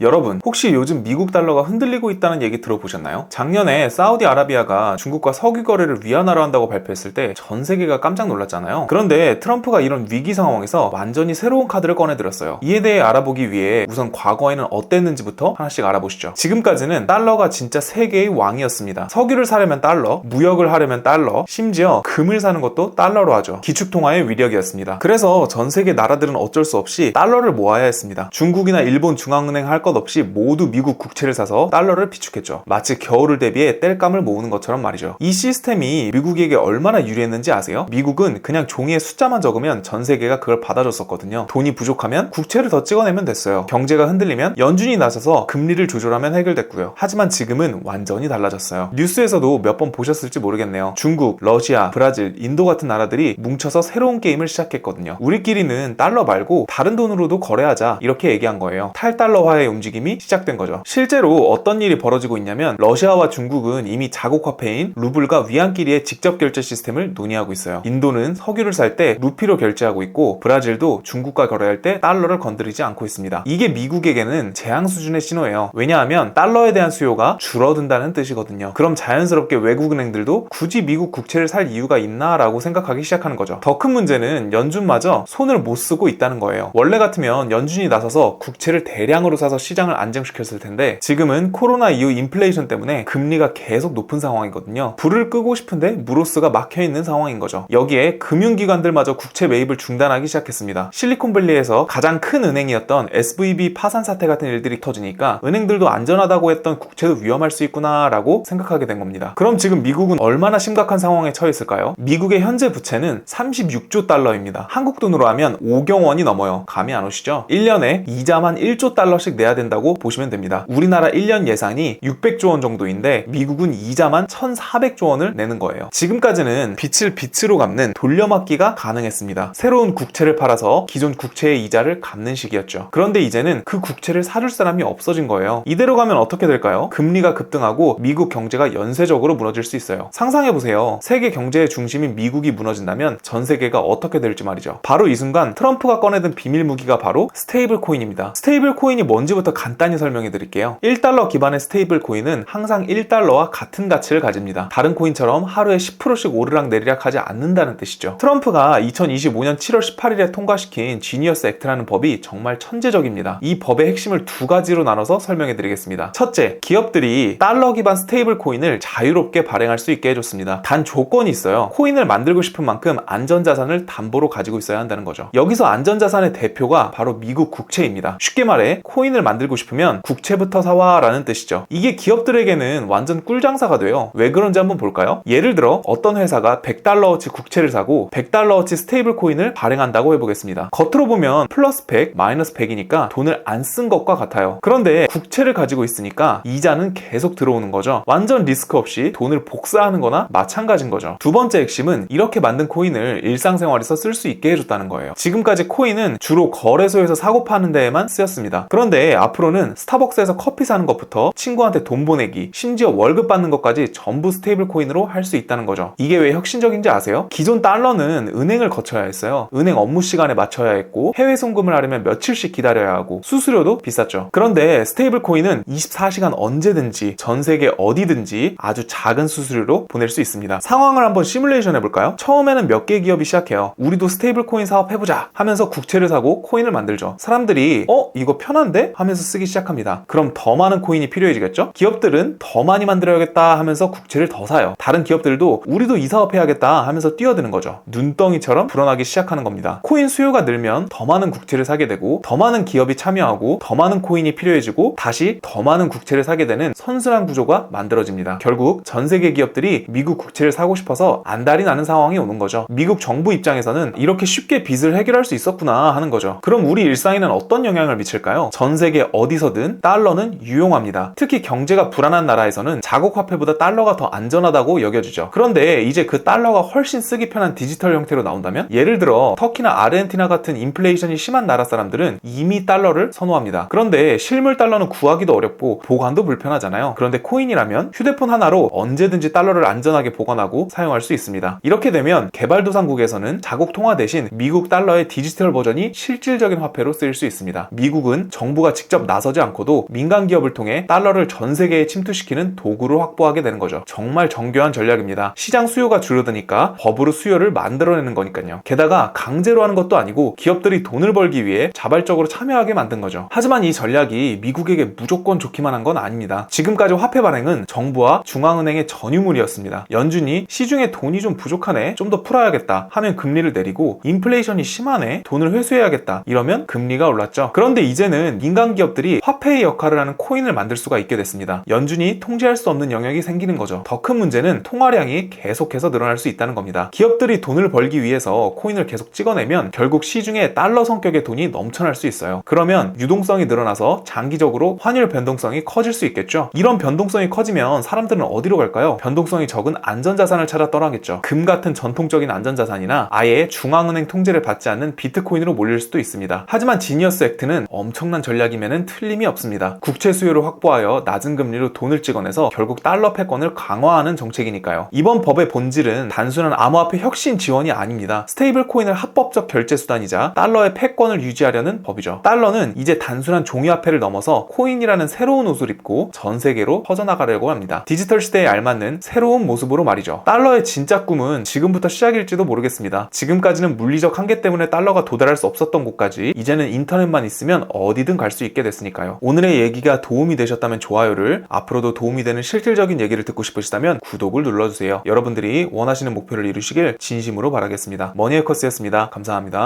여러분, 혹시 요즘 미국 달러가 흔들리고 있다는 얘기 들어보셨나요? 작년에 사우디아라비아가 중국과 석유 거래를 위안화로 한다고 발표했을 때 전 세계가 깜짝 놀랐잖아요. 그런데 트럼프가 이런 위기 상황에서 완전히 새로운 카드를 꺼내들었어요. 이에 대해 알아보기 위해 우선 과거에는 어땠는지부터 하나씩 알아보시죠. 지금까지는 달러가 진짜 세계의 왕이었습니다. 석유를 사려면 달러, 무역을 하려면 달러, 심지어 금을 사는 것도 달러로 하죠. 기축통화의 위력이었습니다. 그래서 전 세계 나라들은 어쩔 수 없이 달러를 모아야 했습니다. 중국이나 일본 중앙은행 할 것 없이 모두 미국 국채를 사서 달러를 비축했죠. 마치 겨울을 대비해 땔감을 모으는 것처럼 말이죠. 이 시스템이 미국에게 얼마나 유리했는지 아세요? 미국은 그냥 종이에 숫자만 적으면 전 세계가 그걸 받아줬었거든요. 돈이 부족하면 국채를 더 찍어내면 됐어요. 경제가 흔들리면 연준이 나서서 금리를 조절하면 해결됐고요. 하지만 지금은 완전히 달라졌어요. 뉴스에서도 몇 번 보셨을지 모르겠네요. 중국, 러시아, 브라질, 인도 같은 나라들이 뭉쳐서 새로운 게임을 시작했거든요. 우리끼리는 달러 말고 다른 돈으로도 거래하자, 이렇게 얘기한 거예요. 탈달러화의 움직임이 시작된 거죠. 실제로 어떤 일이 벌어지고 있냐면 러시아와 중국은 이미 자국 화폐인 루블과 위안끼리의 직접 결제 시스템을 논의하고 있어요. 인도는 석유를 살 때 루피로 결제하고 있고, 브라질도 중국과 거래할 때 달러를 건드리지 않고 있습니다. 이게 미국에게는 재앙 수준의 신호예요. 왜냐하면 달러에 대한 수요가 줄어든다는 뜻이거든요. 그럼 자연스럽게 외국은행들도 굳이 미국 국채를 살 이유가 있나 라고 생각하기 시작하는 거죠. 더 큰 문제는 연준마저 손을 못 쓰고 있다는 거예요. 원래 같으면 연준이 나서서 국채를 대량으로 사서 시장을 안정시켰을 텐데 지금은 코로나 이후 인플레이션 때문에 금리가 계속 높은 상황이거든요. 불을 끄고 싶은데 무로스가 막혀있는 상황인 거죠. 여기에 금융기관들마저 국채 매입을 중단하기 시작했습니다. 실리콘밸리에서 가장 큰 은행이었던 SVB 파산 사태 같은 일들이 터지니까 은행들도 안전하다고 했던 국채도 위험할 수 있구나 라고 생각하게 된 겁니다. 그럼 지금 미국은 얼마나 심각한 상황에 처해 있을까요? 미국의 현재 부채는 36조 달러입니다. 한국 돈으로 하면 5경 원이 넘어요. 감이 안 오시죠? 1년에 이자만 1조 달러씩 내야 된다고 보시면 됩니다. 우리나라 1년 예산이 600조 원 정도인데 미국은 이자만 1400조 원을 내는 거예요. 지금까지는 빚을 빚으로 갚는 돌려막기가 가능했습니다. 새로운 국채를 팔아서 기존 국채의 이자를 갚는 식이었죠. 그런데 이제는 그 국채를 사줄 사람이 없어진 거예요. 이대로 가면 어떻게 될까요? 금리가 급등하고 미국 경제가 연쇄적으로 무너질 수 있어요. 상상해보세요. 세계 경제의 중심인 미국이 무너진다면 전 세계가 어떻게 될지 말이죠. 바로 이 순간 트럼프가 꺼내든 비밀 무기가 바로 스테이블 코인입니다. 스테이블 코인이 뭔지부터 간단히 설명해 드릴게요. 1달러 기반의 스테이블 코인은 항상 1달러와 같은 가치를 가집니다. 다른 코인처럼 하루에 10%씩 오르락 내리락 하지 않는다는 뜻이죠. 트럼프가 2025년 7월 18일에 통과시킨 지니어스 액트라는 법이 정말 천재적입니다. 이 법의 핵심을 두 가지로 나눠서 설명해 드리겠습니다. 첫째, 기업들이 달러 기반 스테이블 코인을 자유롭게 발행할 수 있게 해줬습니다. 단 조건이 있어요. 코인을 만들고 싶은 만큼 안전자산을 담보로 가지고 있어야 한다는 거죠. 여기서 안전자산의 대표가 바로 미국 국채입니다. 쉽게 말해 코인을 만들고 싶으면 국채부터 사와 라는 뜻이죠. 이게 기업들에게는 완전 꿀장사가 돼요. 왜 그런지 한번 볼까요? 예를 들어 어떤 회사가 100달러어치 국채를 사고 100달러어치 스테이블 코인을 발행한다고 해보겠습니다. 겉으로 보면 플러스 100, 마이너스 100이니까 돈을 안 쓴 것과 같아요. 그런데 국채를 가지고 있으니까 이자는 계속 들어오는 거죠. 완전 리스크 없이 돈을 복사하는 거나 마찬가지인 거죠. 두 번째 핵심은 이렇게 만든 코인을 일상생활에서 쓸 수 있게 해줬다는 거예요. 지금까지 코인은 주로 거래소에서 사고 파는 데에만 쓰였습니다. 그런데 앞으로는 스타벅스에서 커피 사는 것부터 친구한테 돈 보내기, 심지어 월급 받는 것까지 전부 스테이블 코인으로 할 수 있다는 거죠. 이게 왜 혁신적인지 아세요? 기존 달러는 은행을 거쳐야 했어요. 은행 업무 시간에 맞춰야 했고 해외 송금을 하려면 며칠씩 기다려야 하고 수수료도 비쌌죠. 그런데 스테이블 코인은 24시간 언제든지 전 세계 어디든지 아주 작은 수수료로 보낼 수 있습니다. 상황을 한번 시뮬레이션 해볼까요? 처음에는 몇 개 기업이 시작해요. 우리도 스테이블 코인 사업 해보자 하면서 국채를 사고 코인을 만들죠. 사람들이 이거 편한데? 하면서 쓰기 시작합니다. 그럼 더 많은 코인이 필요해지겠죠? 기업들은 더 많이 만들어야겠다 하면서 국채를 더 사요. 다른 기업들도 우리도 이 사업 해야겠다 하면서 뛰어드는 거죠. 눈덩이처럼 불어나기 시작하는 겁니다. 코인 수요가 늘면 더 많은 국채를 사게 되고 더 많은 기업이 참여하고 더 많은 코인이 필요해지고 다시 더 많은 국채를 사게 되는 선순환 구조가 만들어집니다. 결국 전 세계 기업들이 미국 국채를 사고 싶어서 안달이 나는 상황이 오는 거죠. 미국 정부 입장에서는 이렇게 쉽게 빚을 해결할 수 있었구나 하는 거죠. 그럼 우리 일상에는 어떤 영향을 미칠까요? 전 세계 어디서든 달러는 유용합니다. 특히 경제가 불안한 나라에서는 자국 화폐보다 달러가 더 안전하다고 여겨지죠. 그런데 이제 그 달러가 훨씬 쓰기 편한 디지털 형태로 나온다면, 예를 들어 터키나 아르헨티나 같은 인플레이션이 심한 나라 사람들은 이미 달러를 선호합니다. 그런데 실물 달러는 구하기도 어렵고 보관도 불편하잖아요. 그런데 코인이라면 휴대폰 하나로 언제든지 달러를 안전하게 보관하고 사용할 수 있습니다. 이렇게 되면 개발도상국에서는 자국 통화 대신 미국 달러의 디지털 버전이 실질적인 화폐로 쓰일 수 있습니다. 미국은 정부가 직접 직접 나서지 않고도 민간 기업을 통해 달러를 전 세계에 침투시키는 도구를 확보하게 되는 거죠. 정말 정교한 전략입니다. 시장 수요가 줄어드니까 법으로 수요를 만들어내는 거니까요. 게다가 강제로 하는 것도 아니고 기업들이 돈을 벌기 위해 자발적으로 참여하게 만든 거죠. 하지만 이 전략이 미국에게 무조건 좋기만 한 건 아닙니다. 지금까지 화폐 발행은 정부와 중앙은행의 전유물이었습니다. 연준이 시중에 돈이 좀 부족하네, 좀 더 풀어야겠다 하면 금리를 내리고, 인플레이션이 심하네, 돈을 회수해야겠다 이러면 금리가 올랐죠. 그런데 이제는 민간 기업들이 화폐의 역할을 하는 코인을 만들 수가 있게 됐습니다. 연준이 통제할 수 없는 영역이 생기는 거죠. 더 큰 문제는 통화량이 계속해서 늘어날 수 있다는 겁니다. 기업들이 돈을 벌기 위해서 코인을 계속 찍어내면 결국 시중에 달러 성격의 돈이 넘쳐날 수 있어요. 그러면 유동성이 늘어나서 장기적으로 환율 변동성이 커질 수 있겠죠. 이런 변동성이 커지면 사람들은 어디로 갈까요? 변동성이 적은 안전자산을 찾아 떠나겠죠. 금 같은 전통적인 안전자산이나 아예 중앙은행 통제를 받지 않는 비트코인으로 몰릴 수도 있습니다. 하지만 지니어스 액트는 엄청난 전략임에는 틀림이 없습니다. 국채 수요를 확보하여 낮은 금리로 돈을 찍어내서 결국 달러 패권을 강화하는 정책이니까요. 이번 법의 본질은 단순한 암호화폐 혁신 지원이 아닙니다. 스테이블 코인을 합법적 결제 수단이자 달러의 패권을 유지하려는 법이죠. 달러는 이제 단순한 종이화폐를 넘어서 코인이라는 새로운 옷을 입고 전 세계로 퍼져나가려고 합니다. 디지털 시대에 알맞는 새로운 모습으로 말이죠. 달러의 진짜 꿈은 지금부터 시작일지도 모르겠습니다. 지금까지는 물리적 한계 때문에 달러가 도달할 수 없었던 곳까지 이제는 인터넷만 있으면 어디든 갈 수 있게 됐으니까요. 오늘의 얘기가 도움이 되셨다면 좋아요를, 앞으로도 도움이 되는 실질적인 얘기를 듣고 싶으시다면 구독을 눌러주세요. 여러분들이 원하시는 목표를 이루시길 진심으로 바라겠습니다. 머니에커스였습니다. 감사합니다.